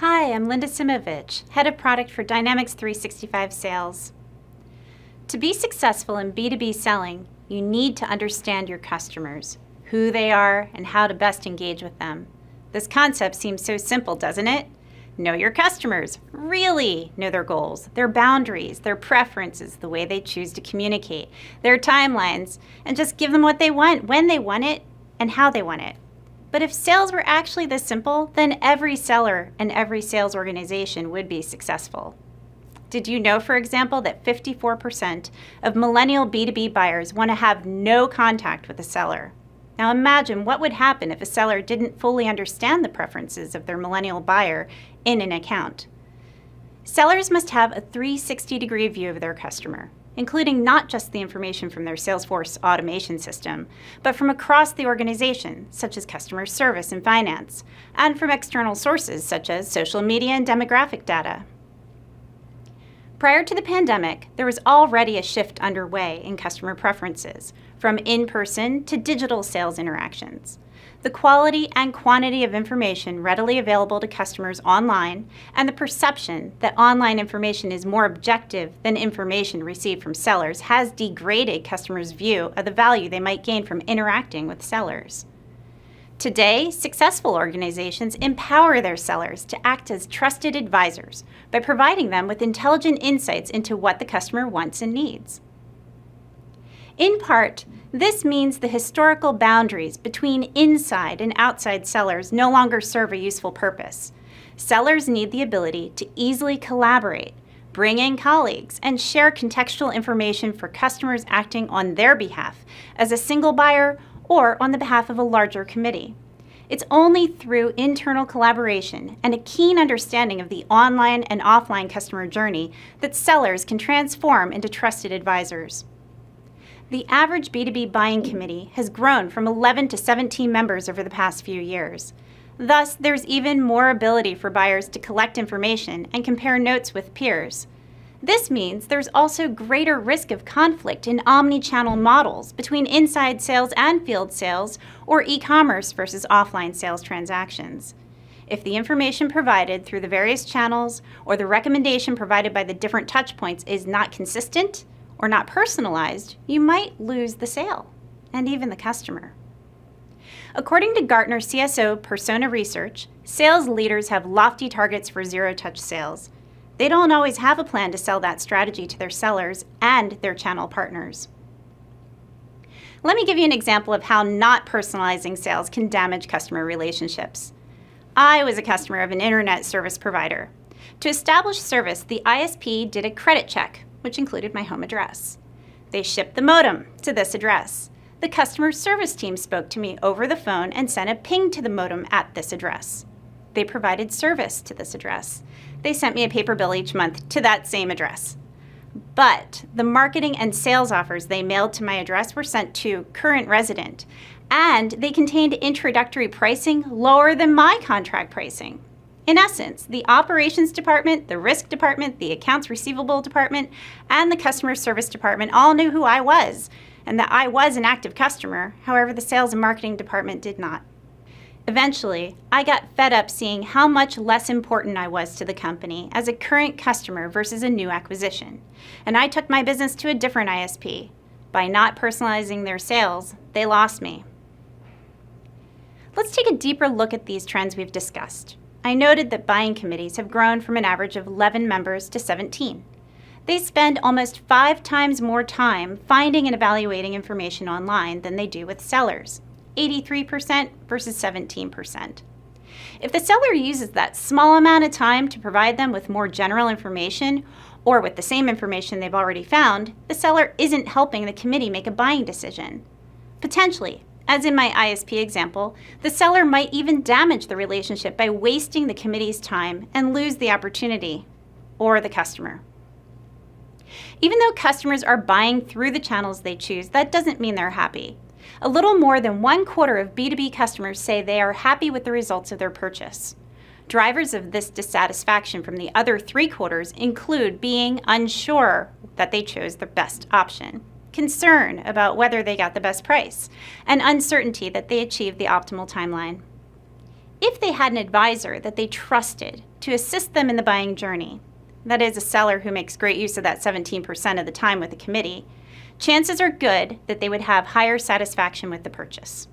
Hi, I'm Linda Simovich, Head of Product for Dynamics 365 Sales. To be successful in B2B selling, you need to understand your customers, who they are, and how to best engage with them. This concept seems so simple, doesn't it? Know your customers. Really know their goals, their boundaries, their preferences, the way they choose to communicate, their timelines, and just give them what they want, when they want it, and how they want it. But if sales were actually this simple, then every seller and every sales organization would be successful. Did you know, for example, that 54% of millennial B2B buyers want to have no contact with a seller? Now imagine what would happen if a seller didn't fully understand the preferences of their millennial buyer in an account. Sellers must have a 360-degree view of their customer, including not just the information from their Salesforce automation system, but from across the organization, such as customer service and finance, and from external sources such as social media and demographic data. Prior to the pandemic, there was already a shift underway in customer preferences, from in-person to digital sales interactions. The quality and quantity of information readily available to customers online, and the perception that online information is more objective than information received from sellers has degraded customers' view of the value they might gain from interacting with sellers. Today, successful organizations empower their sellers to act as trusted advisors by providing them with intelligent insights into what the customer wants and needs. In part, this means the historical boundaries between inside and outside sellers no longer serve a useful purpose. Sellers need the ability to easily collaborate, bring in colleagues, and share contextual information for customers acting on their behalf as a single buyer or on the behalf of a larger committee. It's only through internal collaboration and a keen understanding of the online and offline customer journey that sellers can transform into trusted advisors. The average B2B buying committee has grown from 11 to 17 members over the past few years. Thus, there's even more ability for buyers to collect information and compare notes with peers. This means there's also greater risk of conflict in omni-channel models between inside sales and field sales, or e-commerce versus offline sales transactions. If the information provided through the various channels or the recommendation provided by the different touchpoints is not consistent or not personalized, you might lose the sale and even the customer. According to Gartner CSO Persona Research, sales leaders have lofty targets for zero-touch sales. They don't always have a plan to sell that strategy to their sellers and their channel partners. Let me give you an example of how not personalizing sales can damage customer relationships. I was a customer of an internet service provider. To establish service, the ISP did a credit check, which included my home address. They shipped the modem to this address. The customer service team spoke to me over the phone and sent a ping to the modem at this address. They provided service to this address. They sent me a paper bill each month to that same address. But the marketing and sales offers they mailed to my address were sent to current resident, and they contained introductory pricing lower than my contract pricing. In essence, the operations department, the risk department, the accounts receivable department, and the customer service department all knew who I was and that I was an active customer. However, the sales and marketing department did not. Eventually, I got fed up seeing how much less important I was to the company as a current customer versus a new acquisition, and I took my business to a different ISP. By not personalizing their sales, they lost me. Let's take a deeper look at these trends we've discussed. I noted that buying committees have grown from an average of 11 members to 17. They spend almost 5 times more time finding and evaluating information online than they do with sellers, 83% versus 17%. If the seller uses that small amount of time to provide them with more general information, or with the same information they've already found, the seller isn't helping the committee make a buying decision. Potentially, as in my ISP example, the seller might even damage the relationship by wasting the committee's time and lose the opportunity or the customer. Even though customers are buying through the channels they choose, that doesn't mean they're happy. A little more than 1/4 of B2B customers say they are happy with the results of their purchase. Drivers of this dissatisfaction from the other 3/4 include being unsure that they chose the best option, concern about whether they got the best price, and uncertainty that they achieved the optimal timeline. if they had an advisor that they trusted to assist them in the buying journey, that is, a seller who makes great use of that 17% of the time with the committee, chances are good that they would have higher satisfaction with the purchase.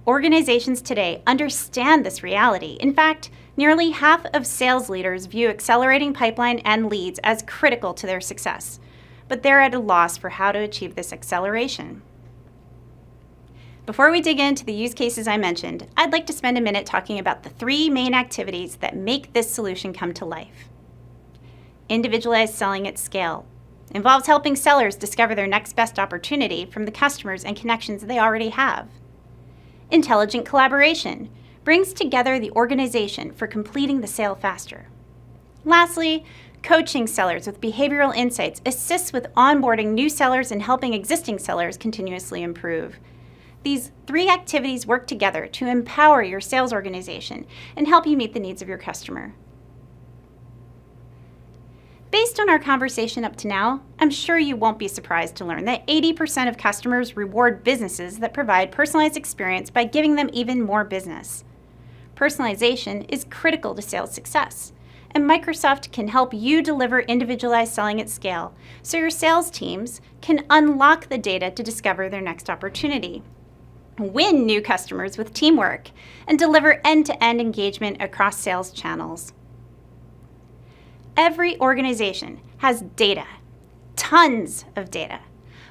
Organizations today understand this reality. In fact, nearly half of sales leaders view accelerating pipeline and leads as critical to their success, but they're at a loss for how to achieve this acceleration. Before we dig into the use cases I mentioned, I'd like to spend a minute talking about the 3 main activities that make this solution come to life. Individualized selling at scale involves helping sellers discover their next best opportunity from the customers and connections they already have. Intelligent collaboration brings together the organization for completing the sale faster. Lastly, coaching sellers with behavioral insights assists with onboarding new sellers and helping existing sellers continuously improve. These 3 activities work together to empower your sales organization and help you meet the needs of your customer. Based on our conversation up to now, I'm sure you won't be surprised to learn that 80% of customers reward businesses that provide personalized experience by giving them even more business. Personalization is critical to sales success, and Microsoft can help you deliver individualized selling at scale so your sales teams can unlock the data to discover their next opportunity, win new customers with teamwork, and deliver end-to-end engagement across sales channels. Every organization has data, tons of data,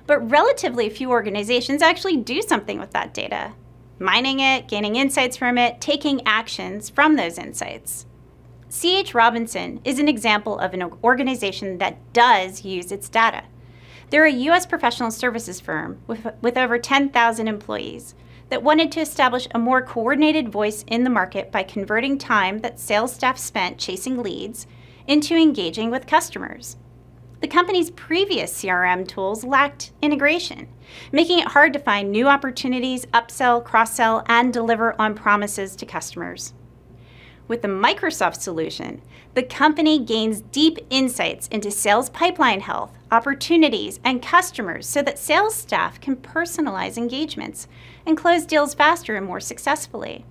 but relatively few organizations actually do something with that data, mining it, gaining insights from it, taking actions from those insights. C.H. Robinson is an example of an organization that does use its data. They're a U.S. professional services firm with over 10,000 employees that wanted to establish a more coordinated voice in the market by converting time that sales staff spent chasing leads into engaging with customers. The company's previous CRM tools lacked integration, making it hard to find new opportunities, upsell, cross-sell, and deliver on promises to customers. With the Microsoft solution, the company gains deep insights into sales pipeline health, opportunities, and customers so that sales staff can personalize engagements and close deals faster and more successfully.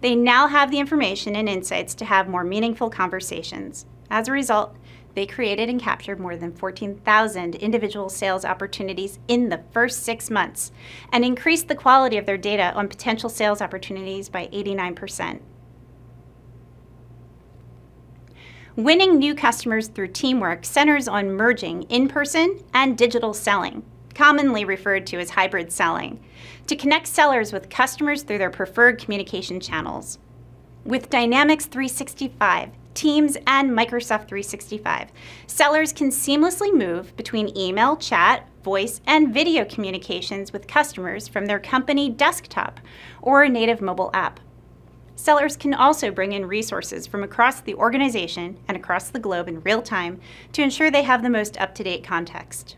They now have the information and insights to have more meaningful conversations. As a result, they created and captured more than 14,000 individual sales opportunities in the first 6 months and increased the quality of their data on potential sales opportunities by 89%. Winning new customers through teamwork centers on merging in-person and digital selling, commonly referred to as hybrid selling, to connect sellers with customers through their preferred communication channels. With Dynamics 365, Teams, and Microsoft 365, sellers can seamlessly move between email, chat, voice, and video communications with customers from their company desktop or a native mobile app. Sellers can also bring in resources from across the organization and across the globe in real time to ensure they have the most up-to-date context.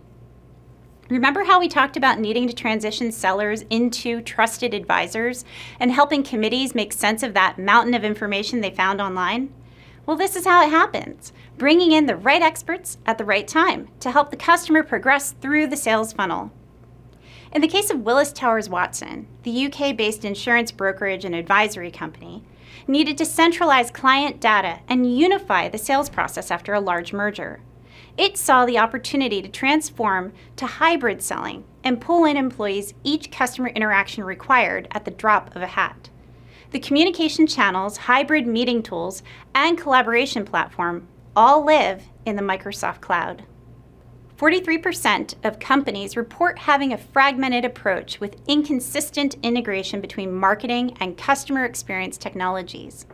Remember how we talked about needing to transition sellers into trusted advisors and helping committees make sense of that mountain of information they found online? Well, this is how it happens, bringing in the right experts at the right time to help the customer progress through the sales funnel. In the case of Willis Towers Watson, the UK-based insurance brokerage and advisory company needed to centralize client data and unify the sales process after a large merger. It saw the opportunity to transform to hybrid selling and pull in employees each customer interaction required at the drop of a hat. The communication channels, hybrid meeting tools, and collaboration platform all live in the Microsoft cloud. 43% of companies report having a fragmented approach with inconsistent integration between marketing and customer experience technologies.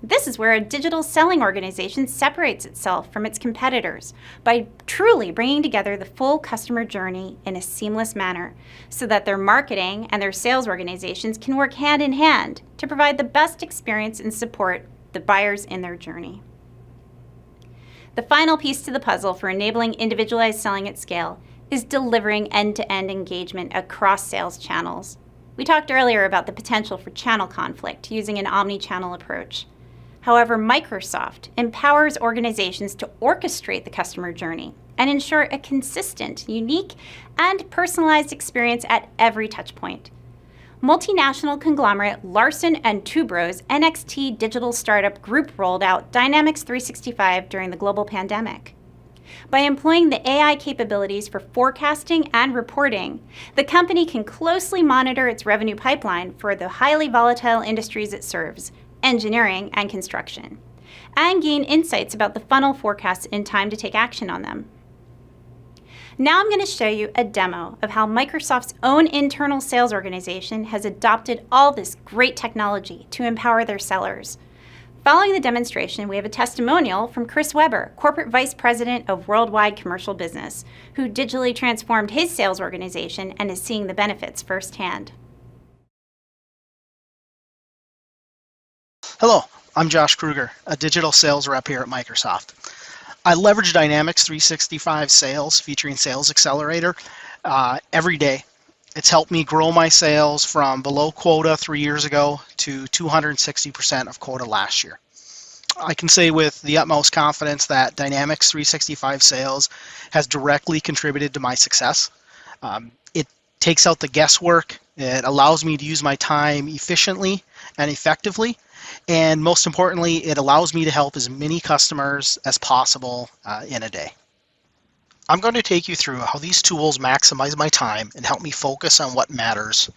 This is where a digital selling organization separates itself from its competitors by truly bringing together the full customer journey in a seamless manner so that their marketing and their sales organizations can work hand in hand to provide the best experience and support the buyers in their journey. The final piece to the puzzle for enabling individualized selling at scale is delivering end-to-end engagement across sales channels. We talked earlier about the potential for channel conflict using an omni-channel approach. However, Microsoft empowers organizations to orchestrate the customer journey and ensure a consistent, unique, and personalized experience at every touchpoint. Multinational conglomerate Larsen & Toubro's NXT digital startup group rolled out Dynamics 365 during the global pandemic. By employing the AI capabilities for forecasting and reporting, the company can closely monitor its revenue pipeline for the highly volatile industries it serves, engineering and construction, and gain insights about the funnel forecasts in time to take action on them. Now I'm going to show you a demo of how Microsoft's own internal sales organization has adopted all this great technology to empower their sellers. Following the demonstration, we have a testimonial from Chris Weber, Corporate Vice President of Worldwide Commercial Business, who digitally transformed his sales organization and is seeing the benefits firsthand. Hello, I'm Josh Kruger, a digital sales rep here at Microsoft. I leverage Dynamics 365 Sales featuring Sales Accelerator every day. It's helped me grow my sales from below quota 3 years ago to 260% of quota last year. I can say with the utmost confidence that Dynamics 365 Sales has directly contributed to my success. It takes out the guesswork. It allows me to use my time efficiently and effectively. And most importantly, it allows me to help as many customers as possible in a day. I'm going to take you through how these tools maximize my time and help me focus on what matters.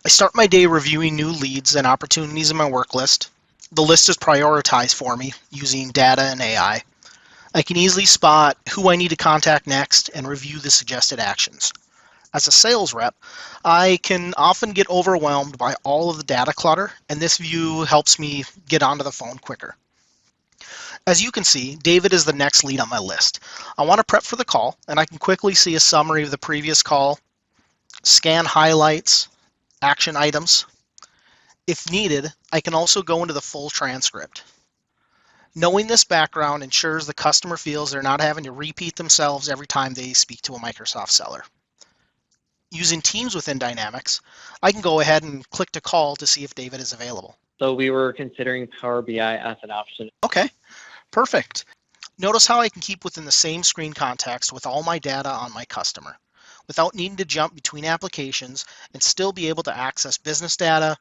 I start my day reviewing new leads and opportunities in my work list. The list is prioritized for me using data and AI. I can easily spot who I need to contact next and review the suggested actions. As a sales rep, I can often get overwhelmed by all of the data clutter, and this view helps me get onto the phone quicker. As you can see, David is the next lead on my list. I want to prep for the call, and I can quickly see a summary of the previous call, scan highlights, action items. If needed, I can also go into the full transcript. Knowing this background ensures the customer feels they're not having to repeat themselves every time they speak to a Microsoft seller. Using Teams within Dynamics, I can go ahead and click to call to see if David is available. So we were considering Power BI as an option. Okay, perfect. Notice how I can keep within the same screen context with all my data on my customer, without needing to jump between applications and still be able to access business data,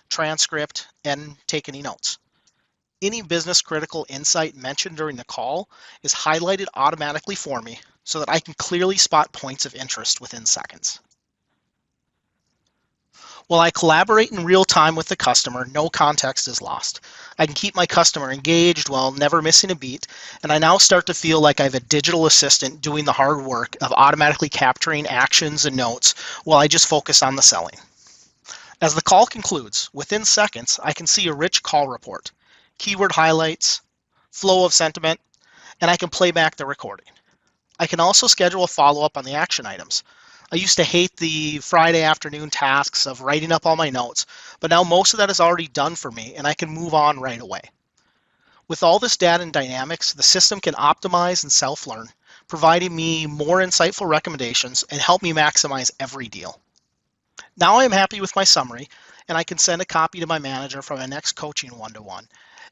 transcript, and take any notes. Any business critical insight mentioned during the call is highlighted automatically for me so that I can clearly spot points of interest within seconds. While I collaborate in real time with the customer, no context is lost. I can keep my customer engaged while never missing a beat, and I now start to feel like I have a digital assistant doing the hard work of automatically capturing actions and notes while I just focus on the selling. As the call concludes, within seconds, I can see a rich call report, keyword highlights, flow of sentiment, and I can play back the recording. I can also schedule a follow-up on the action items. I used to hate the Friday afternoon tasks of writing up all my notes, but now most of that is already done for me and I can move on right away. With all this data in Dynamics, the system can optimize and self-learn, providing me more insightful recommendations and help me maximize every deal. Now I am happy with my summary, and I can send a copy to my manager for my next coaching one-to-one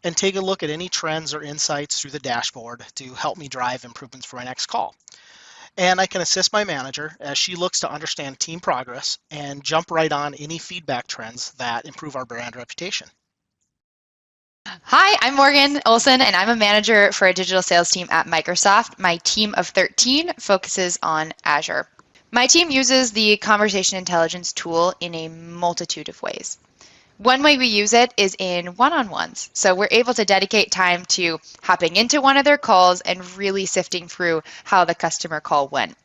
and take a look at any trends or insights through the dashboard to help me drive improvements for my next call. And I can assist my manager as she looks to understand team progress and jump right on any feedback trends that improve our brand reputation. Hi, I'm Morgan Olson, and I'm a manager for a digital sales team at Microsoft. My team of 13 focuses on Azure. My team uses the conversation intelligence tool in a multitude of ways. One way we use it is in one-on-ones. So we're able to dedicate time to hopping into one of their calls and really sifting through how the customer call went.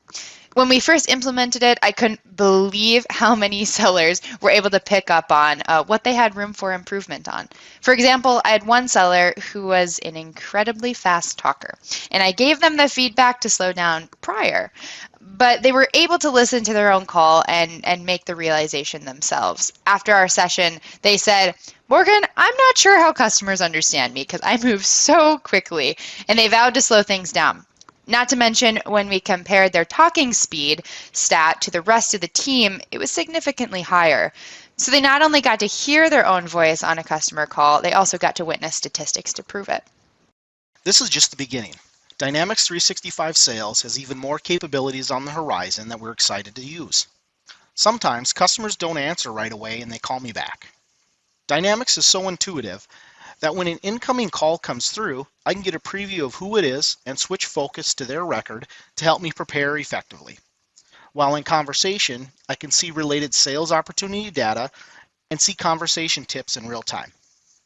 When we first implemented it, I couldn't believe how many sellers were able to pick up on what they had room for improvement on. For example, I had one seller who was an incredibly fast talker, and I gave them the feedback to slow down prior. But they were able to listen to their own call and make the realization themselves. After our session, they said, "Morgan, I'm not sure how customers understand me because I move so quickly," and they vowed to slow things down. Not to mention, when we compared their talking speed stat to the rest of the team, it was significantly higher. So they not only got to hear their own voice on a customer call, they also got to witness statistics to prove it. This is just the beginning. Dynamics 365 Sales has even more capabilities on the horizon that we're excited to use. Sometimes customers don't answer right away and they call me back. Dynamics is so intuitive that when an incoming call comes through, I can get a preview of who it is and switch focus to their record to help me prepare effectively. While in conversation, I can see related sales opportunity data and see conversation tips in real time.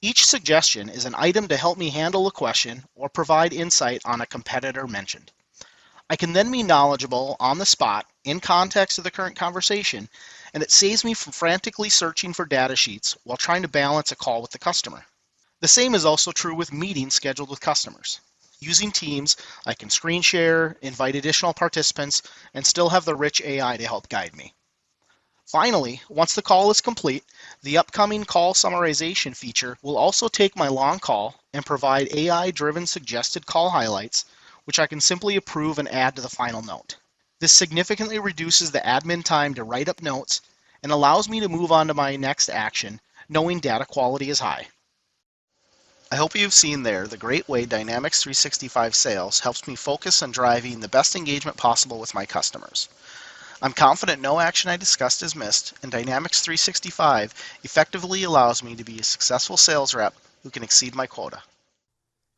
Each suggestion is an item to help me handle a question or provide insight on a competitor mentioned. I can then be knowledgeable on the spot in context of the current conversation, and it saves me from frantically searching for data sheets while trying to balance a call with the customer. The same is also true with meetings scheduled with customers. Using Teams, I can screen share, invite additional participants, and still have the rich AI to help guide me. Finally, once the call is complete, the upcoming call summarization feature will also take my long call and provide AI-driven suggested call highlights, which I can simply approve and add to the final note. This significantly reduces the admin time to write up notes and allows me to move on to my next action, knowing data quality is high. I hope you've seen there the great way Dynamics 365 Sales helps me focus on driving the best engagement possible with my customers. I'm confident no action I discussed is missed, and Dynamics 365 effectively allows me to be a successful sales rep who can exceed my quota.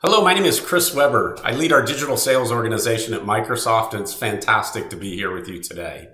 Hello, my name is Chris Weber. I lead our digital sales organization at Microsoft, and it's fantastic to be here with you today.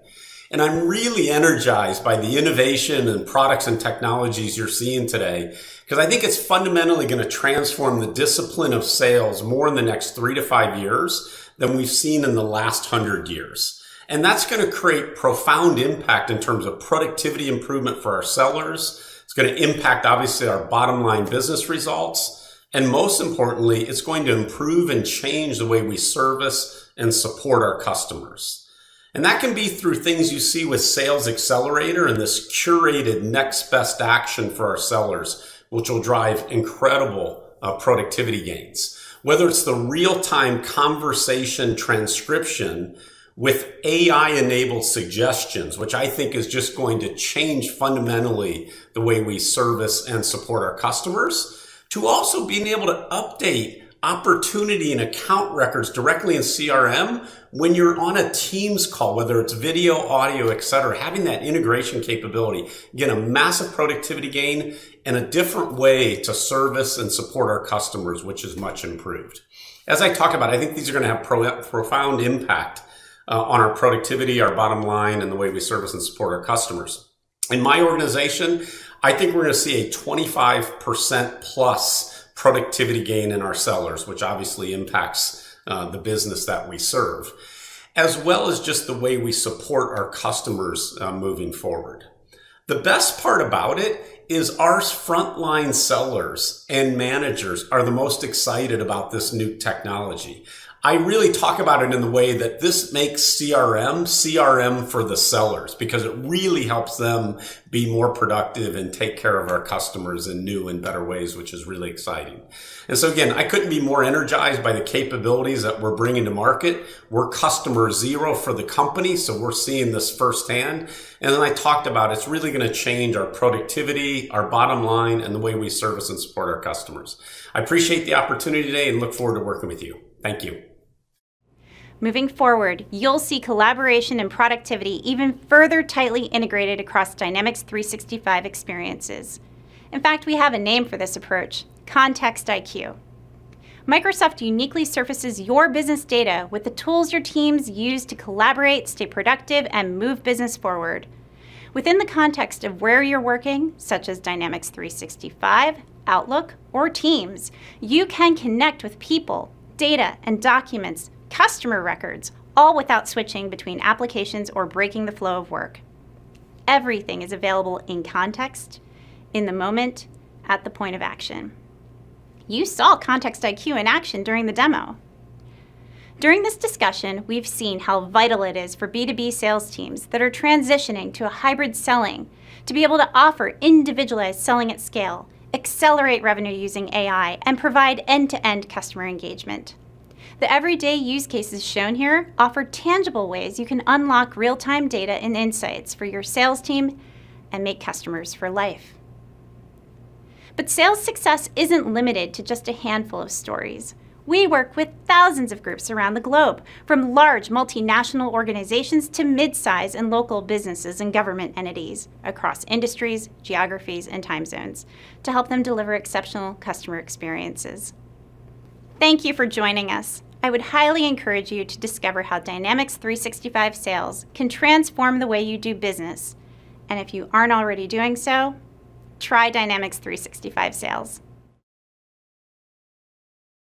And I'm really energized by the innovation and products and technologies you're seeing today, because I think it's fundamentally going to transform the discipline of sales more in the next 3 to 5 years than we've seen in the last 100 years. And that's going to create profound impact in terms of productivity improvement for our sellers. It's going to impact, obviously, our bottom line business results. And most importantly, it's going to improve and change the way we service and support our customers. And that can be through things you see with Sales Accelerator and this curated next best action for our sellers, which will drive incredible productivity gains. Whether it's the real-time conversation transcription with AI-enabled suggestions, which I think is just going to change fundamentally the way we service and support our customers, to also being able to update opportunity and account records directly in CRM when you're on a Teams call, whether it's video, audio, etc. Having that integration capability, again, a massive productivity gain and a different way to service and support our customers, which is much improved. As I talk about, I think these are going to have profound impact on our productivity, our bottom line, and the way we service and support our customers. In my organization, I think we're going to see a 25% plus productivity gain in our sellers, which obviously impacts the business that we serve, as well as just the way we support our customers moving forward. The best part about it is our frontline sellers and managers are the most excited about this new technology. I really talk about it in the way that this makes CRM for the sellers, because it really helps them be more productive and take care of our customers in new and better ways, which is really exciting. And so again, I couldn't be more energized by the capabilities that we're bringing to market. We're customer zero for the company, so we're seeing this firsthand. And then I talked about it's really going to change our productivity, our bottom line, and the way we service and support our customers. I appreciate the opportunity today and look forward to working with you. Thank you. Moving forward, you'll see collaboration and productivity even further tightly integrated across Dynamics 365 experiences. In fact, we have a name for this approach, ContextIQ. Microsoft uniquely surfaces your business data with the tools your teams use to collaborate, stay productive, and move business forward. Within the context of where you're working, such as Dynamics 365, Outlook, or Teams, you can connect with people, data, and documents, customer records, all without switching between applications or breaking the flow of work. Everything is available in context, in the moment, at the point of action. You saw ContextIQ in action during the demo. During this discussion, we've seen how vital it is for B2B sales teams that are transitioning to a hybrid selling to be able to offer individualized selling at scale, accelerate revenue using AI, and provide end-to-end customer engagement. The everyday use cases shown here offer tangible ways you can unlock real-time data and insights for your sales team and make customers for life. But sales success isn't limited to just a handful of stories. We work with thousands of groups around the globe, from large multinational organizations to mid-size and local businesses and government entities across industries, geographies, and time zones to help them deliver exceptional customer experiences. Thank you for joining us. I would highly encourage you to discover how Dynamics 365 Sales can transform the way you do business. And if you aren't already doing so, try Dynamics 365 Sales.